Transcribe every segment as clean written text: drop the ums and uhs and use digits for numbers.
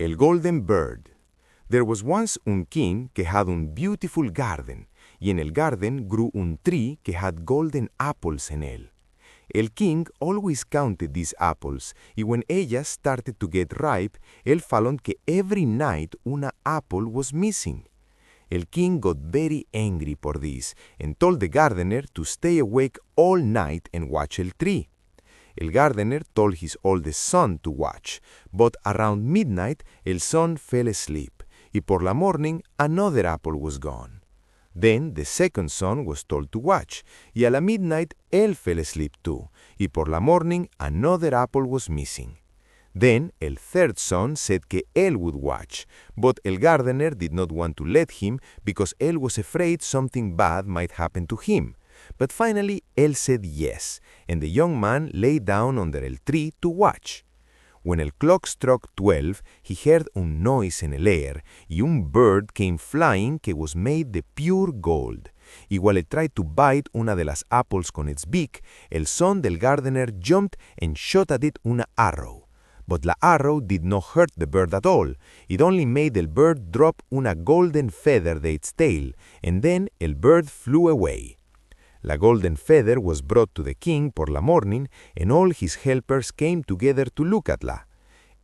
El Golden Bird. There was once un king que had un beautiful garden, y en el garden grew un tree que had golden apples en él. El king always counted these apples, y when ellas started to get ripe, él found que every night una apple was missing. El king got very angry por this, and told the gardener to stay awake all night and watch el tree. El gardener told his oldest son to watch, but around midnight el son fell asleep, y por la morning another apple was gone. Then the second son was told to watch, y a la midnight él fell asleep too, y por la morning another apple was missing. Then el third son said que él would watch, but el gardener did not want to let him because él was afraid something bad might happen to him. But finally él said yes, and the young man lay down under el tree to watch. When el clock struck 12, he heard un noise en el air, y un bird came flying que was made de pure gold. Y while it tried to bite una de las apples con its beak, el son del gardener jumped and shot at it una arrow. But la arrow did not hurt the bird at all. It only made el bird drop una golden feather de its tail, and then el bird flew away. La golden feather was brought to the king por la morning, and all his helpers came together to look at la.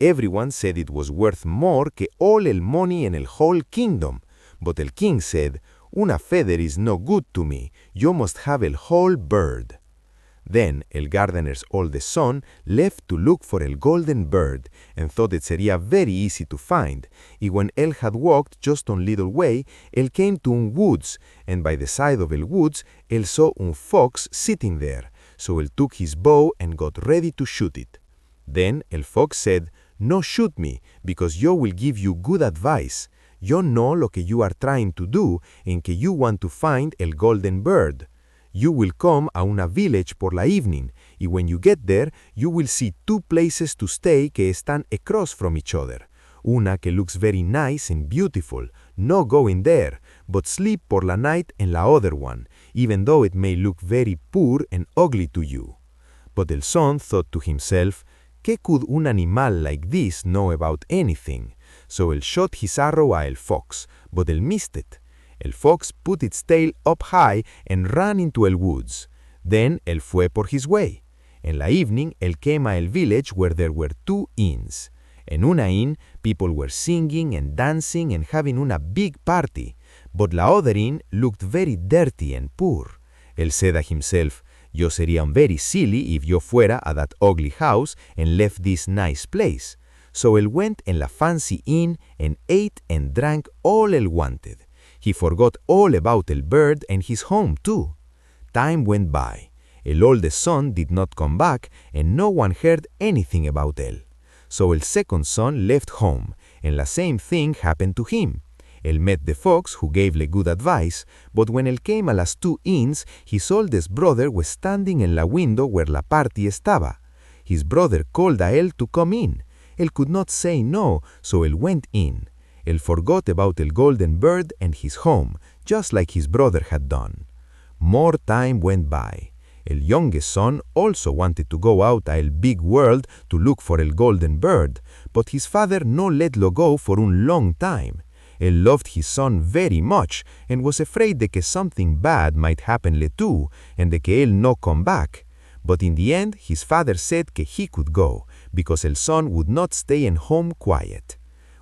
Everyone said it was worth more que all el money en el whole kingdom. But el king said, "Una feather is no good to me. You must have el whole bird." Then el gardener's oldest son left to look for el golden bird, and thought it sería very easy to find. Y when él had walked just un little way, él came to un woods, and by the side of el woods, él saw un fox sitting there. So él took his bow and got ready to shoot it. Then el fox said, "No shoot me, because yo will give you good advice. Yo know lo que you are trying to do, en que you want to find el golden bird. You will come a una village por la evening, y when you get there, you will see two places to stay que están across from each other. Una que looks very nice and beautiful, no go in there, but sleep por la night en la other one, even though it may look very poor and ugly to you." But el son thought to himself, ¿qué could un animal like this know about anything? So él shot his arrow a el fox, but él missed it. El fox put its tail up high and ran into el woods. Then él fue por his way. En la evening, él came a el village where there were two inns. En una inn, people were singing and dancing and having una big party, but la other inn looked very dirty and poor. Él said a himself, yo sería very silly if yo fuera a that ugly house and left this nice place. So él went en la fancy inn and ate and drank all él wanted. He forgot all about el bird and his home too. Time went by. El oldest son did not come back, and no one heard anything about él. So el second son left home, and la same thing happened to him. Él met the fox who gave le good advice, but when él came a las two inns, his oldest brother was standing en la window where la party estaba. His brother called a él to come in. Él could not say no, so él went in. Él forgot about el golden bird and his home, just like his brother had done. More time went by. El youngest son also wanted to go out a el big world to look for el golden bird, but his father no let lo go for un long time. Él loved his son very much and was afraid de que something bad might happen le too, and de que él no come back. But in the end, his father said que he could go, because el son would not stay in home quiet.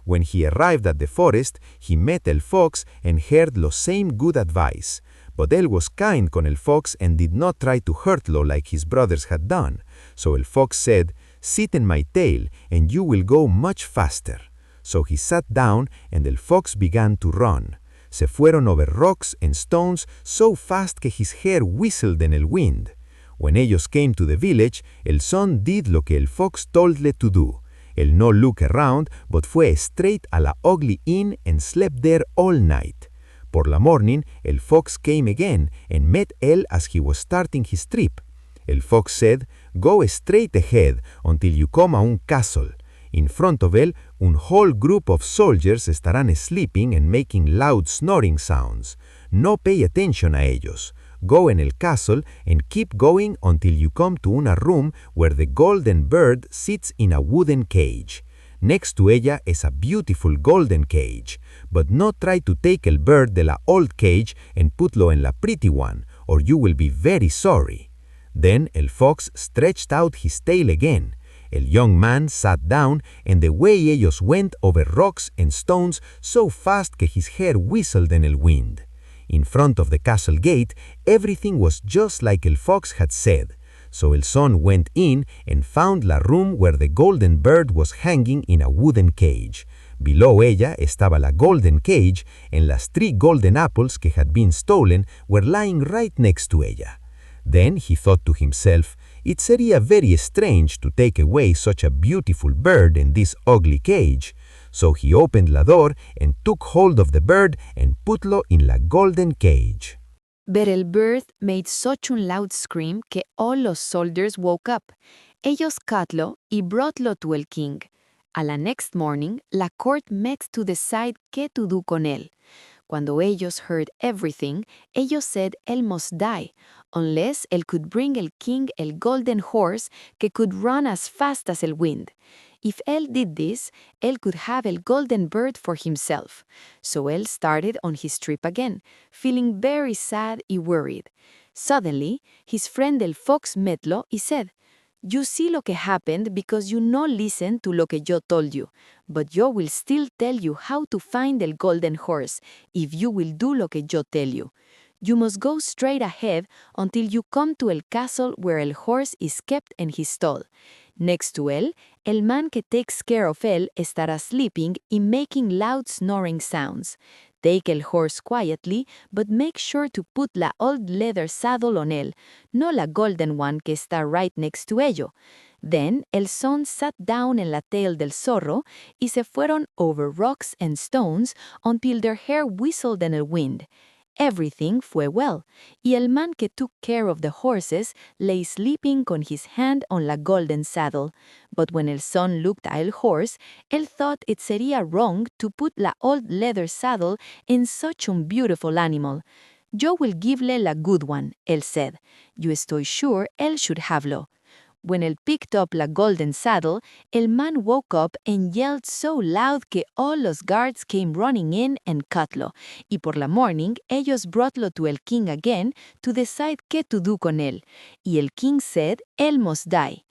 When he arrived at the forest, he met el fox and heard lo same good advice. But él was kind con el fox and did not try to hurt lo like his brothers had done. So el fox said, "Sit in my tail, and you will go much faster." So he sat down, and el fox began to run. Se fueron over rocks and stones so fast que his hair whistled en el wind. When ellos came to the village, el son did lo que el fox told le to do. Él no look around, but fue straight a la ugly inn and slept there all night. Por la morning, el fox came again and met él as he was starting his trip. El fox said, "Go straight ahead until you come a un castle. In front of él, un whole group of soldiers estarán sleeping and making loud snoring sounds. No pay attention a ellos. Go in el castle and keep going until you come to una room where the golden bird sits in a wooden cage. Next to ella is a beautiful golden cage, but no try to take el bird de la old cage and putlo en la pretty one, or you will be very sorry. Then el fox stretched out his tail again. El young man sat down, and the way ellos went over rocks and stones so fast que his hair whistled in el wind. In front of the castle gate, everything was just like el fox had said. So el son went in and found la room where the golden bird was hanging in a wooden cage. Below ella estaba la golden cage, and las 3 golden apples que had been stolen were lying right next to ella. Then he thought to himself, it sería very strange to take away such a beautiful bird in this ugly cage. So he opened la door and took hold of the bird and putlo in la golden cage. But el bird made such un loud scream que all los soldiers woke up. Ellos catlo y broughtlo to el king. A la next morning, la court met to decide qué to do con él. Cuando ellos heard everything, ellos said él must die, unless él could bring el king el golden horse que could run as fast as el wind. If él did this, él could have el golden bird for himself. So él started on his trip again, feeling very sad y worried. Suddenly, his friend el fox metlo y said, "You see lo que happened because you no listen to lo que yo told you, but yo will still tell you how to find el golden horse if you will do lo que yo tell you. You must go straight ahead until you come to el castle where el horse is kept in his stall. Next to él, el man que takes care of él estará sleeping y making loud snoring sounds. Take el horse quietly, but make sure to put la old leather saddle on él, no la golden one que está right next to ello." Then el son sat down en la tail del zorro y se fueron over rocks and stones until their hair whistled in el wind. Everything fue well, y el man que took care of the horses lay sleeping con his hand on la golden saddle. But when el son looked at el horse, él thought it sería wrong to put la old leather saddle in such un beautiful animal. "Yo will give'le la good one," él said. "Yo estoy sure él should have'lo." When él picked up la golden saddle, el man woke up and yelled so loud que all los guards came running in and cutlo, y por la morning ellos broughtlo to el king again to decide qué to do con él, y el king said él must die.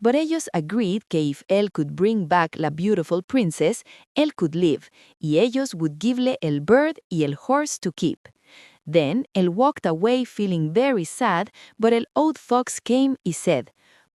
But ellos agreed que if él could bring back la beautiful princess, él could live, y ellos would give'le el bird y el horse to keep. Then él walked away feeling very sad, but el old fox came y said,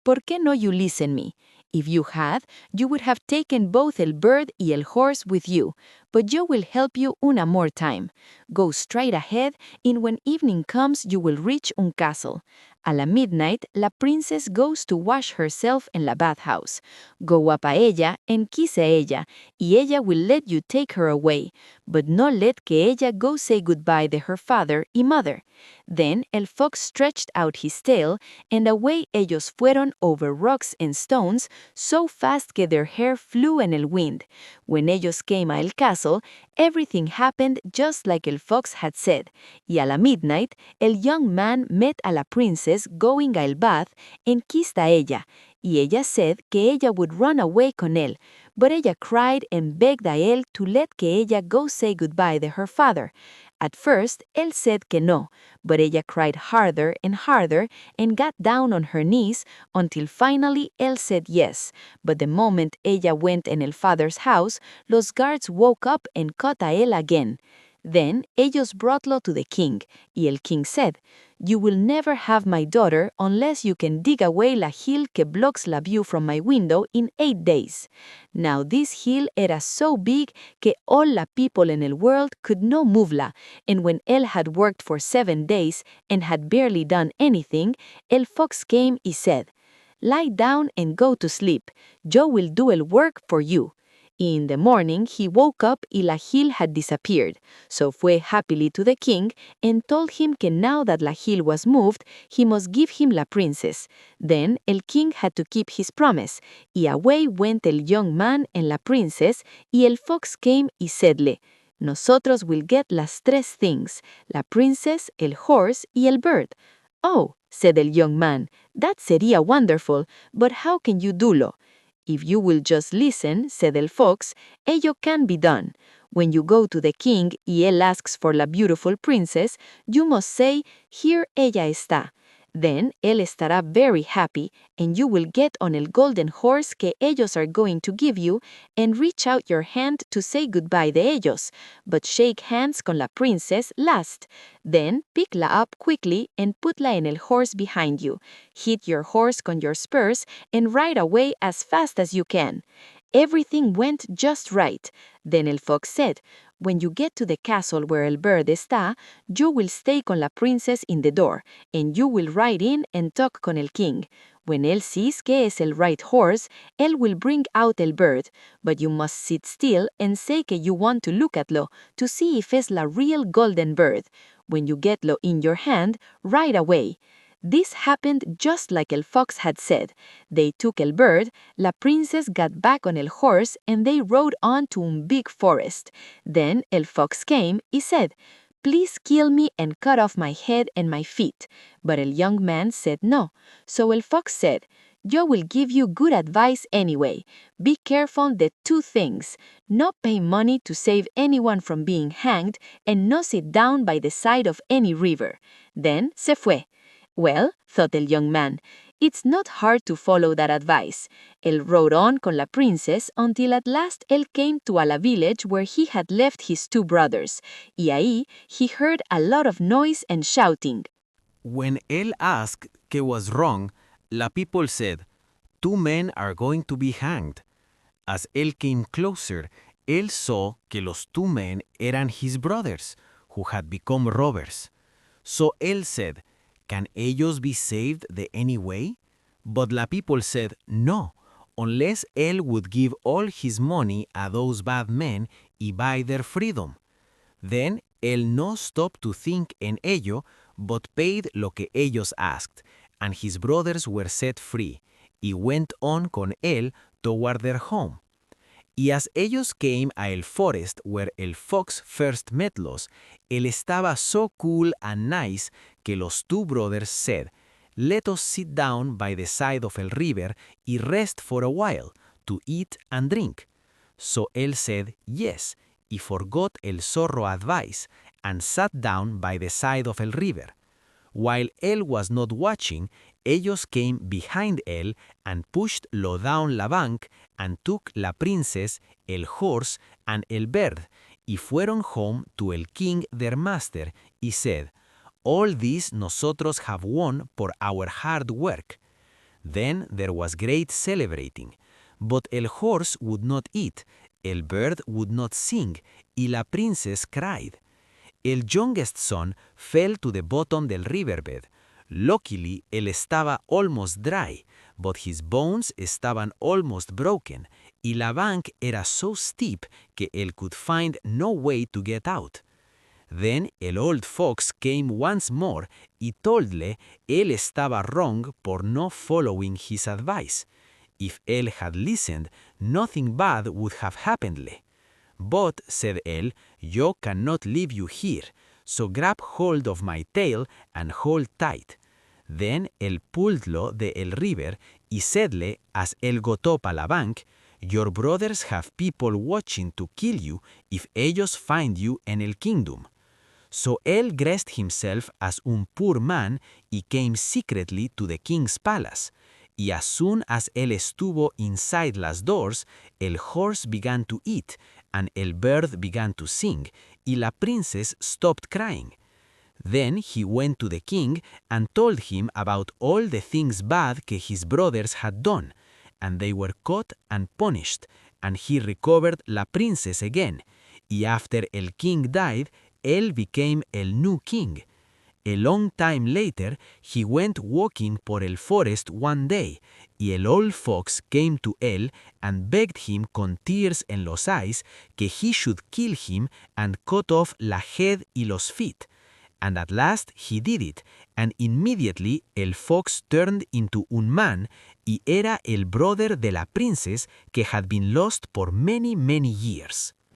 "¿Por qué no you listen me? If you had, you would have taken both el bird y el horse with you, but yo will help you una more time. Go straight ahead, and when evening comes you will reach un castle. A la midnight, la princess goes to wash herself en la bathhouse. Go up a ella and kiss a ella, y ella will let you take her away, but no let que ella go say goodbye to her father y mother." Then el fox stretched out his tail, and away ellos fueron over rocks and stones, so fast que their hair flew in el wind. When ellos came a el castle, everything happened just like el fox had said, y a la midnight, el young man met a la princess going a el bath and kissed a ella, y ella said que ella would run away con él, but ella cried and begged a él to let que ella go say goodbye to her father. At first, él said que no, but ella cried harder and got down on her knees until finally él said yes. But the moment ella went in el father's house, los guards woke up and caught a él again. Then ellos broughtlo to the king, y el king said, "You will never have my daughter unless you can dig away la hill que blocks la view from my window in 8 days." Now this hill era so big que all la people in el world could no move la, and when él had worked for 7 days and had barely done anything, el fox came y said, "Lie down and go to sleep. Yo will do el work for you." In the morning he woke up y la hill had disappeared, so fue happily to the king and told him que now that la hill was moved, he must give him la princess. Then el king had to keep his promise, y away went el young man and la princess, y el fox came y saidle, "Nosotros will get las 3 things, la princess, el horse y el bird." "Oh," said el young man, "that sería wonderful, but how can you do lo?" If you will just listen, said el fox, ello can be done. When you go to the king y él asks for la beautiful princess, you must say, here ella está. Then él estará very happy, and you will get on el golden horse que ellos are going to give you, and reach out your hand to say goodbye de ellos, but shake hands con la princess last. Then pick la up quickly and putla en el horse behind you. Hit your horse con your spurs and ride away as fast as you can. Everything went just right. Then el fox said, when you get to the castle where el bird está, you will stay con la princess in the door, and you will ride in and talk con el king. When él sees que es el right horse, él will bring out el bird, but you must sit still and say que you want to look at lo, to see if es la real golden bird. When you get lo in your hand, ride away. This happened just like el fox had said. They took el bird, la princess got back on el horse, and they rode on to un big forest. Then el fox came y said, please kill me and cut off my head and my feet. But el young man said no. So el fox said, yo will give you good advice anyway. Be careful de two things. No pay money to save anyone from being hanged, and no sit down by the side of any river. Then se fue. Well, thought el young man, it's not hard to follow that advice. Él rode on con la princess until at last él came to a la village where he had left his two brothers, y ahí he heard a lot of noise and shouting. When él asked qué was wrong, la people said, 2 men are going to be hanged. As él came closer, él saw que los 2 men eran his brothers, who had become robbers. So él said, can ellos be saved de any way? But la people said, no, unless él would give all his money a those bad men y buy their freedom. Then él no stopped to think en ello, but paid lo que ellos asked, and his brothers were set free, y went on con él toward their home. Y as ellos came a el forest where el fox first met los, él estaba so cool and nice que los 2 brothers said, let us sit down by the side of el river y rest for a while, to eat and drink. So él said, yes, y forgot el zorro advice, and sat down by the side of el river. While él was not watching, ellos came behind él and pushed lo down la bank and took la princess, el horse, and el bird, y fueron home to el king their master, y said, all this nosotros have won por our hard work. Then there was great celebrating, but el horse would not eat, el bird would not sing, y la princess cried. El youngest son fell to the bottom del riverbed. Luckily, él estaba almost dry, but his bones estaban almost broken, y la bank era so steep que él could find no way to get out. Then el old fox came once more y toldle él estaba wrong por no following his advice. If él had listened, nothing bad would have happenedle. But, said él, yo cannot leave you here, so grab hold of my tail and hold tight. Then él pulledlo de el river y saidle, as él gotó pa la bank, your brothers have people watching to kill you if ellos find you en el kingdom. So él dressed himself as un poor man y came secretly to the king's palace. Y as soon as él estuvo inside las doors, el horse began to eat, and el bird began to sing, y la princess stopped crying. Then he went to the king and told him about all the things bad que his brothers had done, and they were caught and punished, and he recovered la princess again, y after el king died, él became el new king. A long time later, he went walking por el forest one day, y el old fox came to él and begged him con tears en los eyes que he should kill him and cut off la head y los feet. And at last he did it, and immediately el fox turned into un man, y era el brother de la princess que had been lost por many, many years.